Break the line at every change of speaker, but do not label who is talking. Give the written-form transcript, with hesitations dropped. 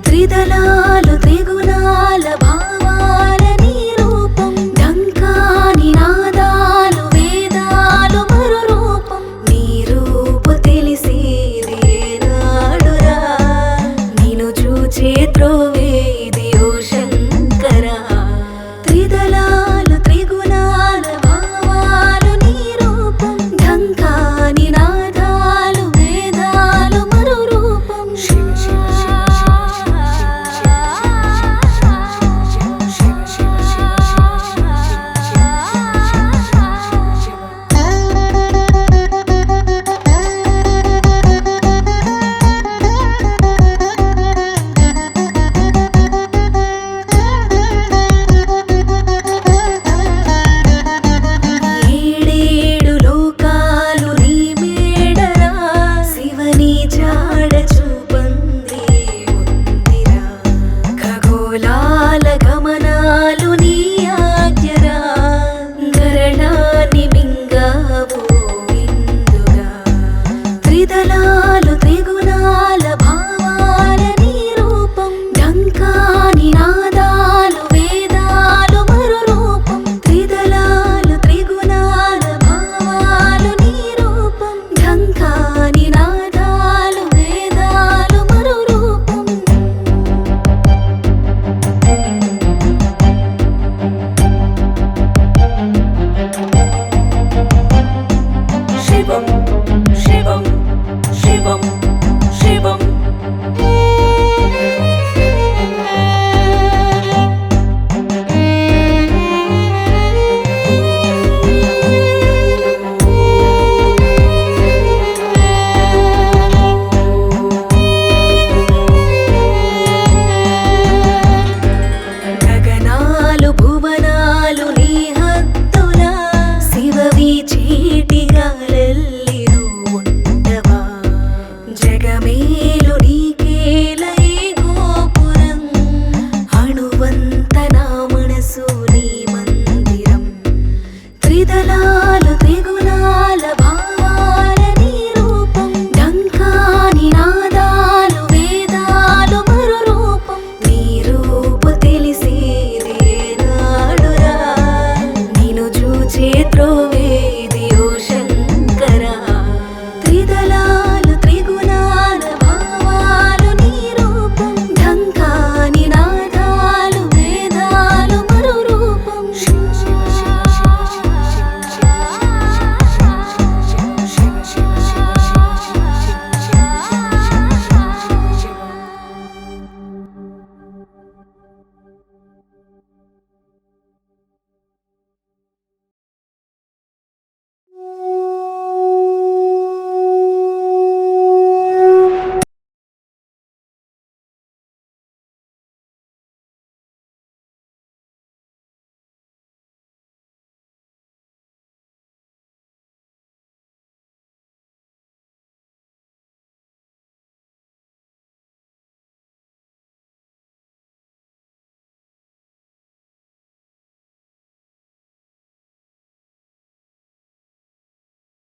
త్రిదళాలు త్రిగుణాల భావాల నీ రూపం ఢంకా నినాదాలు వేదాలు మరు రూపం నీ రూపు తెలిసేది నాడురా నిన్ను చూచే త్రోవేది ఓ శంకరా త్రిదళాలు త్రిగుణాల భావాలు నీ రూపం ఢంకా నినాదాలు వేదాలు మరు రూపం ఏడేడు లోకాలు నీ మేడరా శివని జాడ చూపంది ఉందిరా ఖగోళాల గమనాలు నీ ఆజ్ఞరా గరళాన్ని మింగావు ఇందుగా త్రిదళాలు త్రిగుణాల భావాల నీ రూపం ఢంకా నినాదాలు వేదాలు మరు రూపం త్రిదళాలు త్రిగుణాల భావాలు నీ రూపం ఢంకా నినాదాలు వేదాలు మరు రూపం శివం శివం శివం శివం గగనాలు భువనాలు నీ హద్దులా శివవి చీటిగాలెల్లి నువ్వుండవా జగమేలు నీకేలై గోపురం అణువంత నా మనసు నీ మందిరం త్రిదళాలు త్రిగుణాల భావాల నీ రూపం ఢంకా నినాదాలు వేదాలు మరు రూపం నీ రూపు తెలిసేది నాడురా నిన్ను చూచే త్రోవేది